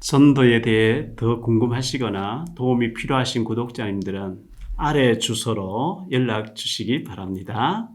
전도에 대해 더 궁금하시거나 도움이 필요하신 구독자님들은 아래 주소로 연락 주시기 바랍니다.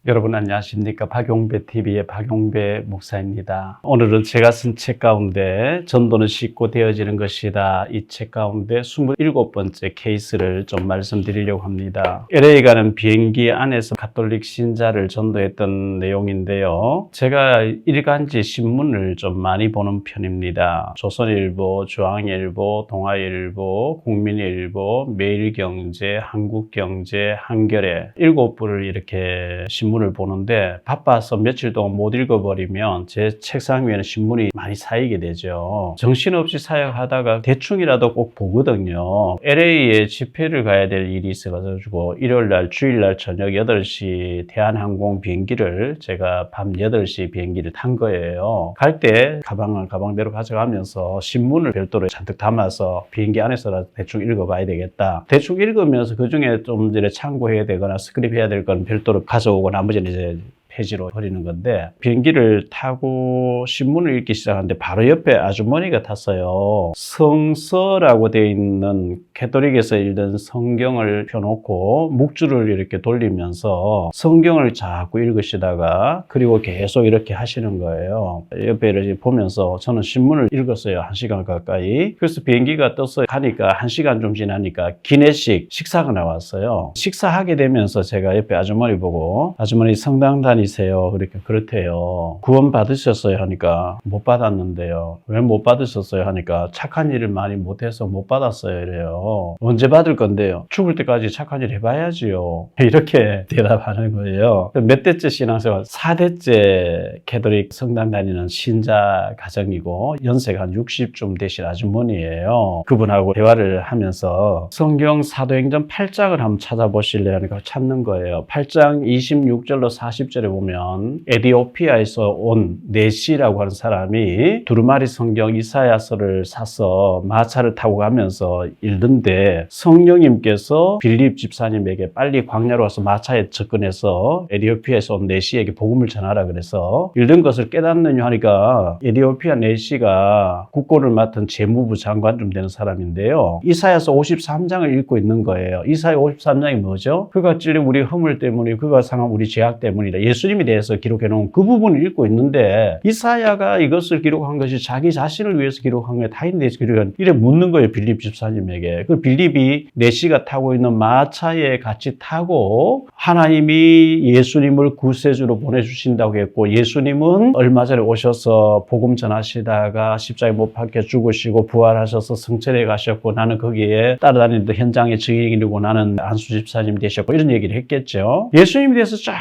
여러분 안녕하십니까? 박용배TV의 박용배 목사입니다. 오늘은 제가 쓴 책 가운데 전도는 쉽고 되어지는 것이다. 이 책 가운데 27번째 케이스를 좀 말씀드리려고 합니다. LA 가는 비행기 안에서 가톨릭 신자를 전도했던 내용인데요. 제가 일간지 신문을 좀 많이 보는 편입니다. 조선일보, 중앙일보, 동아일보, 국민일보, 매일경제, 한국경제, 한겨레 7부를 이렇게 신문을 보는데 바빠서 며칠 동안 못 읽어버리면 제 책상 위에는 신문이 많이 쌓이게 되죠. 정신없이 사역하다가 대충이라도 꼭 보거든요. LA에 집회를 가야 될 일이 있어가지고 일요일날 주일날 저녁 8시 대한항공 비행기를 제가 밤 8시 비행기를 탄 거예요. 갈 때 가방을 가방대로 가져가면서 신문을 별도로 잔뜩 담아서 비행기 안에서라도 대충 읽어봐야 되겠다. 대충 읽으면서 그중에 좀 이제 참고해야 되거나 스크립해야 될 건 별도로 가져오거나 나머지는 이제 폐지로 버리는 건데, 비행기를 타고 신문을 읽기 시작하는데 바로 옆에 아주머니가 탔어요. 성서라고 되어 있는 가톨릭에서 읽던 성경을 펴놓고 묵주를 이렇게 돌리면서 성경을 자꾸 읽으시다가 그리고 계속 이렇게 하시는 거예요. 옆에 이렇게 보면서 저는 신문을 읽었어요. 1시간 가까이. 그래서 비행기가 떠서 가니까 1시간 좀 지나니까 기내식 식사가 나왔어요. 식사하게 되면서 제가 옆에 아주머니 보고, 아주머니 성당 다니세요? 그러니까 그렇대요. 구원 받으셨어요? 하니까 못 받았는데요. 왜 못 받으셨어요? 하니까 착한 일을 많이 못해서 못 받았어요. 이래요. 언제 받을 건데요? 죽을 때까지 착한 일 해봐야지요. 이렇게 대답하는 거예요. 몇 대째 신앙생활? 4대째 가톨릭 성당 다니는 신자 가정이고 연세가 한 60쯤 되신 아주머니예요. 그분하고 대화를 하면서 성경 사도행전 8장을 한번 찾아보실래요? 하니까 찾는 거예요. 8장 26절로 40절에 보면 에티오피아에서 온 네시라고 하는 사람이 두루마리 성경 이사야서를 사서 마차를 타고 가면서 읽던데 성령님께서 빌립 집사님에게 빨리 광야로 와서 마차에 접근해서 에티오피아에서 온 네시에게 복음을 전하라 그래서 읽던 것을 깨닫느냐 하니까 에티오피아 네시가 국고를 맡은 재무부 장관 좀 되는 사람인데요. 이사야서 53장을 읽고 있는 거예요. 이사야 53장이 뭐죠? 그가 찔린 우리 허물 때문에, 그가 상한 우리 죄악 때문이다. 예수님에 대해서 기록해 놓은 그 부분을 읽고 있는데, 이사야가 이것을 기록한 것이 자기 자신을 위해서 기록한 거예요? 타인에 대해서 기록한, 이래 묻는 거예요. 빌립 집사님에게. 그 빌립이 네시가 타고 있는 마차에 같이 타고 하나님이 예수님을 구세주로 보내주신다고 했고, 예수님은 얼마 전에 오셔서 복음 전하시다가 십자가에 못 박혀 죽으시고 부활하셔서 성천에 가셨고, 나는 거기에 따라다니는 현장의 증인이고 나는 안수 집사님이 되셨고, 이런 얘기를 했겠죠. 예수님에 대해서 쫙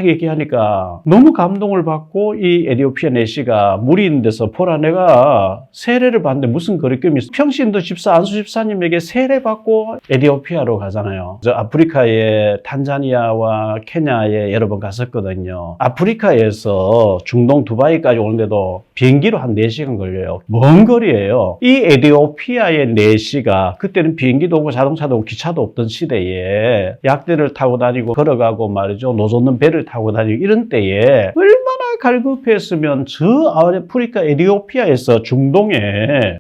얘기하니까 너무 감동을 받고, 이 에티오피아 네시가 물이 있는 데서 보라, 내가 세례를 받는데 무슨 거리낌이 있어. 평신도 집사 안수 집사님에게 세례 받고 에티오피아로 가잖아요. 저 아프리카의 탄자니아와 케냐에 여러 번 갔었거든요. 아프리카에서 중동 두바이까지 오는데도 비행기로 한 4시간 걸려요. 먼 거리예요. 이 에티오피아의 네시가 그때는 비행기도 오고 자동차도 오고 기차도 없던 시대에 약대를 타고 다니고 걸어가고 말이죠. 노젓는 배를 타고 다니고 이런 때에 얼마나 갈급했으면 저 아프리카 에티오피아에서 중동에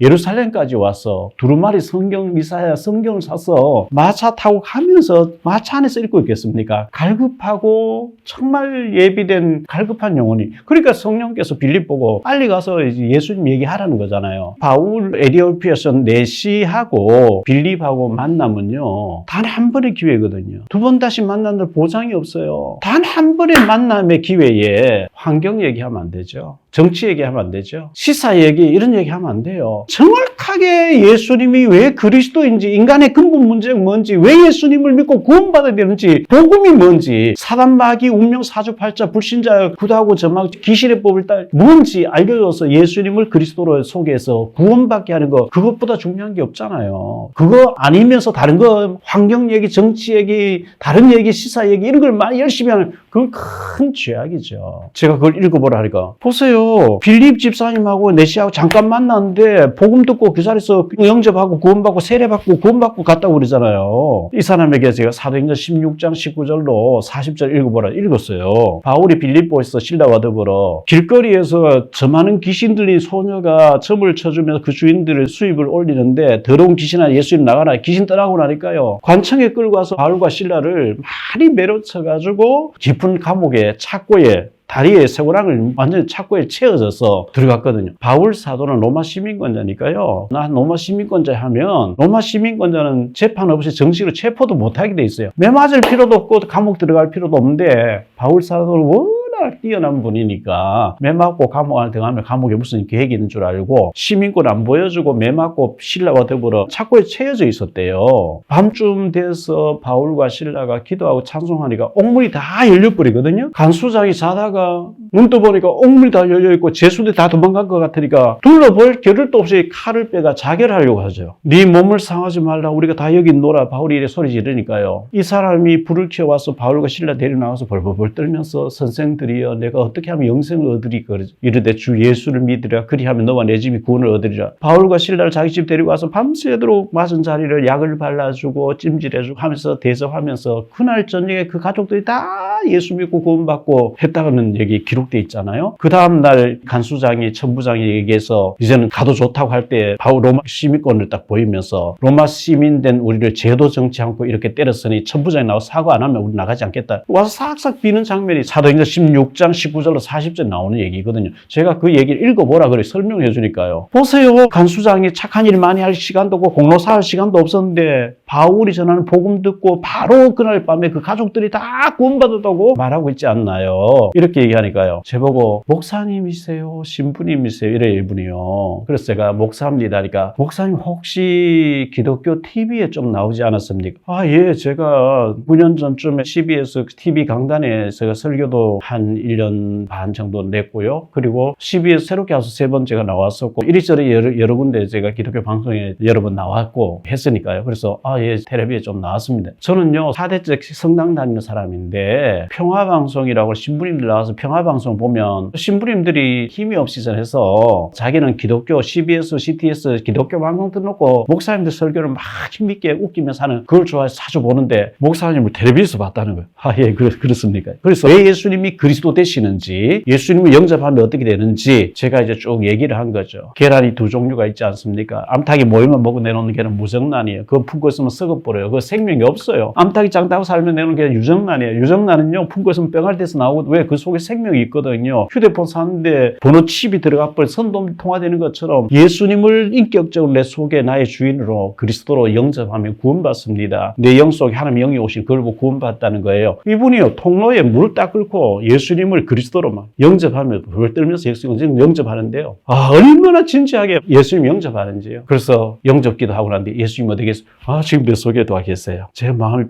예루살렘까지 와서 두루마리 성경 이사야 성경을 사서 마차 타고 가면서 마차 안에서 읽고 있겠습니까? 갈급하고 정말 예비된 갈급한 영혼이. 그러니까 성령께서 빌립 보고 빨리 가서 이제 예수님 얘기하라는 거잖아요. 바울 에티오피아에서 네시하고 빌립하고 만나면요, 단 한 번의 기회거든요. 두 번 다시 만나는 보장이 없어요. 단 한 번의 만남의 기회에 환경 얘기하면 안 되죠. 정치 얘기하면 안 되죠. 시사 얘기, 이런 얘기하면 안 돼요. 정확하게 예수님이 왜 그리스도인지, 인간의 근본 문제가 뭔지, 왜 예수님을 믿고 구원받아야 되는지, 복음이 뭔지, 사단 마귀 운명 사주팔자 불신자 구도하고 저막 귀신의 법을 뭔지 알려줘서 예수님을 그리스도로 속에서 구원받게 하는 거, 그것보다 중요한 게 없잖아요. 그거 아니면서 다른 거 환경 얘기, 정치 얘기, 다른 얘기, 시사 얘기 이런 걸 많이 열심히 하는, 그건 큰 죄악이죠. 제가 그걸 읽어보라 하니까, 보세요. 빌립 집사님하고 네시하고 잠깐 만났는데 복음 듣고 믿고 그 자리에서 영접하고 구원받고 세례받고 구원받고 갔다고 그러잖아요. 이 사람에게 제가 사도행전 16장 19절로 40절 읽어보라 읽었어요. 바울이 빌립보에서 신라와 더불어 길거리에서 점하는 귀신 들린 소녀가 점을 쳐주면서 그 주인들의 수입을 올리는데 더러운 귀신아 예수님 나가라 귀신 떠나고 나니까요. 관청에 끌고 와서 바울과 신라를 많이 매로쳐가지고 깊은 감옥에 착고에 다리에 쇠고랑을 완전히 착고에 채워져서 들어갔거든요. 바울 사도는 로마 시민권자니까요. 나 로마 시민권자 하면 로마 시민권자는 재판 없이 정식으로 체포도 못하게 돼 있어요. 매 맞을 필요도 없고 감옥 들어갈 필요도 없는데 바울 사도는 워낙 뛰어난 분이니까 매 맞고 감옥 안에 들어가면 감옥에 무슨 계획이 있는 줄 알고 시민권 안 보여주고 매 맞고 신라와 더불어 착고에 채워져 있었대요. 밤쯤 돼서 바울과 신라가 기도하고 찬송하니까 옥문이 다 열려버리거든요. 간수장이 자다가 눈 떠보니까 옥문이 다 열려있고 죄수들이 다 도망간 것 같으니까 둘러볼 겨를도 없이 칼을 빼가 자결하려고 하죠. 네 몸을 상하지 말라 우리가 다 여기 있노라 바울이 이래 소리 지르니까요. 이 사람이 불을 켜와서 바울과 신라 데리고 나와서 벌벌벌 떨면서 선생들이여 내가 어떻게 하면 영생을 얻으리까 이르되 주 예수를 믿으라 그리하면 너와 내 집이 구원을 얻으리라. 바울과 신라를 자기 집 데리고 와서 밤새도록 맞은 자리를 약을 발라주고 찜질해주고 하면서 대접하면서 그날 저녁에 그 가족들이 다 예수 믿고 구원받고 했다는 얘기 기록되어 있잖아요. 그 다음날 간수장이 천부장이 얘기해서 이제는 가도 좋다고 할 때 바울 로마 시민권을 딱 보이면서 로마 시민된 우리를 죄도 정치 않고 이렇게 때렸으니 천부장이 나와서 사과 안 하면 우리 나가지 않겠다. 와서 싹싹 비는 장면이 사도행전 16장 19절로 40절 나오는 얘기거든요. 제가 그 얘기를 읽어보라 그래 설명해 주니까요. 보세요. 간수장이 착한 일 많이 할 시간도 없고 공로사 할 시간도 없었는데 바울이 전하는 복음 듣고 바로 그날 밤에 그 가족들이 다 구원받았다고 말하고 있지 않나요? 이렇게 얘기하니까요. 제보고 목사님이세요? 신부님이세요? 이래 이분이요. 그래서 제가 목사입니다 하니까 목사님 혹시 기독교 TV에 좀 나오지 않았습니까? 아, 예. 제가 9년 전쯤에 CBS TV 강단에 제가 설교도 한 1년 반 정도 냈고요. 그리고 CBS 새롭게 와서 3번째가 나왔었고 이리저리 여러 군데 제가 기독교 방송에 여러 번 나왔고 했으니까요. 그래서 아, 예. 텔레비에 좀 나왔습니다. 저는요 4대째 성당 다니는 사람인데 평화방송이라고 신부님들 나와서 평화방송 보면 신부님들이 힘이 없이 해서 자기는 기독교 CBS, CTS 기독교 방송 틀어놓고 목사님들 설교를 막 힘있게 웃기면서 하는 그걸 좋아해서 자주 보는데 목사님을 텔레비에서 봤다는 거예요. 아, 예, 그렇습니까? 그래서 왜 예수님이 그리스도 되시는지 예수님을 영접하면 어떻게 되는지 제가 이제 쭉 얘기를 한 거죠. 계란이 2종류가 있지 않습니까? 암탉이 모이면 먹고 내놓는 계란 무정란이에요. 그거 품고 있으면 썩어버려요. 그거 생명이 없어요. 암탉이 짱다고 살면 내놓는 계란 유정란이에요. 유정란은요 품고 있으면 뿅알돼서 나오고 왜 그 속에 생명이 있거든요. 휴대폰 샀는데 번호 칩이 들어가 버려 선도 통화되는 것처럼 예수님을 인격적으로 내 속에 나의 주인으로 그리스도로 영접하면 구원받습니다. 내 영 속에 하나님의 영이 오신 그걸 보고 구원받았다는 거예요. 이분이요 통로에 물을 딱 끓고 예수님을 그리스도로만 영접하면 불을 떨면서 예수님을 영접하는데요. 아, 얼마나 진지하게 예수님 영접하는지요. 그래서 영접기도 하고 난 뒤 예수님 어디 계세요? 아, 지금 내 속에 와 계세요. 제 마음이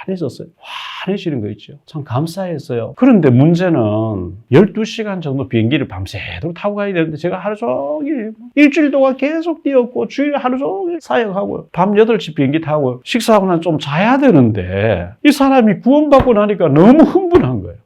편해졌어요. 환해지는 거 있죠. 참 감사했어요. 그런데 문제는 12시간 정도 비행기를 밤새도록 타고 가야 되는데 제가 하루 종일 일주일 동안 계속 뛰었고 주일 하루 종일 사역하고 밤 8시 비행기 타고 식사하고 난 좀 자야 되는데 이 사람이 구원받고 나니까 너무 흥분한 거예요.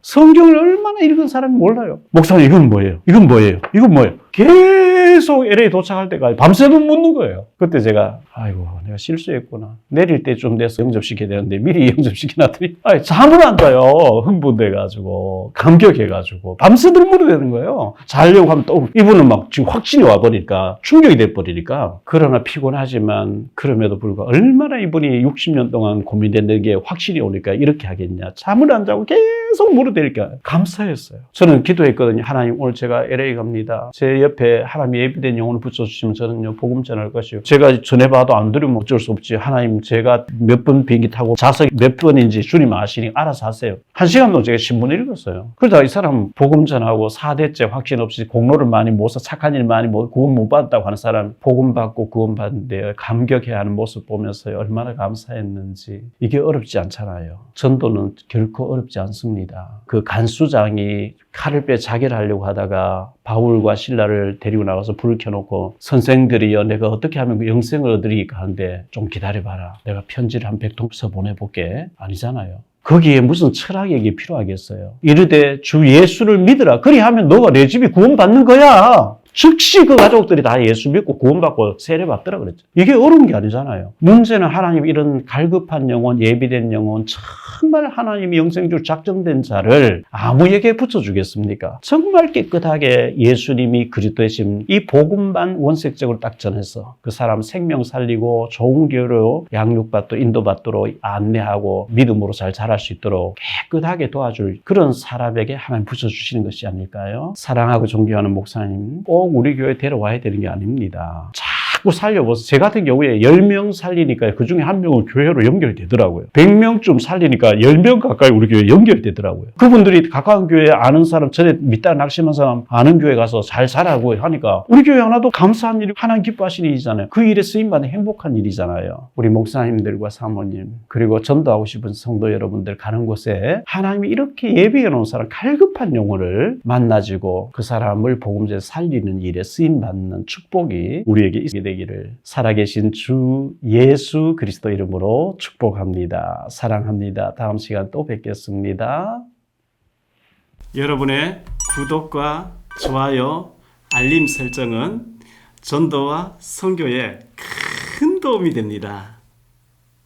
성경을 얼마나 읽은 사람이 몰라요. 목사님 이건 뭐예요? 이건 뭐예요? 이건 뭐예요? 계속 LA 도착할 때까지 밤새도록 묻는 거예요. 그때 제가 아이고 내가 실수했구나. 내릴 때쯤 돼서 영접시켜야 되는데 미리 영접시켜놨더니 잠을 안 자요. 흥분돼가지고 감격해가지고 밤새도록 물어야 되는 거예요. 자려고 하면 또 이분은 막 지금 확신이 와버리니까 충격이 돼버리니까 그러나 피곤하지만 그럼에도 불구하고 얼마나 이분이 60년 동안 고민됐는 게 확신이 오니까 이렇게 하겠냐. 잠을 안 자고 계속 물어대니까 감사했어요. 저는 기도했거든요. 하나님 오늘 제가 LA 갑니다. 제 옆에 하나님이 예비된 영혼을 붙여주시면 저는요 복음 전할 것이요. 제가 전해봐도 안 들으면 어쩔 수 없지. 하나님 제가 몇 번 비행기 타고 좌석 몇 번인지 주님 아시니 알아서 하세요. 1시간도 제가 신문 읽었어요. 그러다 이 사람 복음 전하고 4대째 확신 없이 공로를 많이 못서 착한 일 많이 못 구원 못 받았다고 하는 사람 복음 받고 구원 받는데 감격해하는 모습 보면서 얼마나 감사했는지. 이게 어렵지 않잖아요. 전도는 결코 어렵지 않습니다. 그 간수장이 칼을 빼 자결하려고 하다가 바울과 신라를 데리고 나가서 불을 켜놓고 선생들이여 내가 어떻게 하면 영생을 얻으리까 하는데 좀 기다려봐라. 내가 편지를 한 100통 써 보내볼게. 아니잖아요. 거기에 무슨 철학이 필요하겠어요. 이르되 주 예수를 믿으라. 그리하면 너가 내 집이 구원받는 거야. 즉시 그 가족들이 다 예수 믿고 구원받고 세례받더라 그랬죠. 이게 어려운 게 아니잖아요. 문제는 하나님 이런 갈급한 영혼, 예비된 영혼, 정말 하나님이 영생줄 작정된 자를 아무에게 붙여주겠습니까? 정말 깨끗하게 예수님이 그리스도이심 이 복음만 원색적으로 딱 전해서 그 사람 생명 살리고 좋은 교로 양육받도록 인도받도록 안내하고 믿음으로 잘 자랄 수 있도록 깨끗하게 도와줄 그런 사람에게 하나님 붙여주시는 것이 아닐까요? 사랑하고 존경하는 목사님, 꼭 우리 교회에 데려와야 되는 게 아닙니다. 자꾸 살려보세요. 제 같은 경우에 10명 살리니까 그 중에 한 명은 교회로 연결되더라고요. 100명쯤 살리니까 10명 가까이 우리 교회에 연결되더라고요. 그분들이 가까운 교회에 아는 사람, 전에 믿다 낙심한 사람 아는 교회 가서 잘 살아고 하니까 우리 교회 하나도 감사한 일이 하나님 기뻐하시는 일이잖아요. 그 일에 쓰임받는 행복한 일이잖아요. 우리 목사님들과 사모님 그리고 전도하고 싶은 성도 여러분들 가는 곳에 하나님이 이렇게 예비해 놓은 사람 갈급한 영혼을 만나지고 그 사람을 복음제에 살리는 일에 쓰임받는 축복이 우리에게 있게 되기를 살아계신 주 예수 그리스도 이름으로 축복합니다. 사랑합니다. 다음 시간 또 뵙겠습니다. 여러분의 구독과 좋아요, 알림 설정은 전도와 선교에 큰 도움이 됩니다.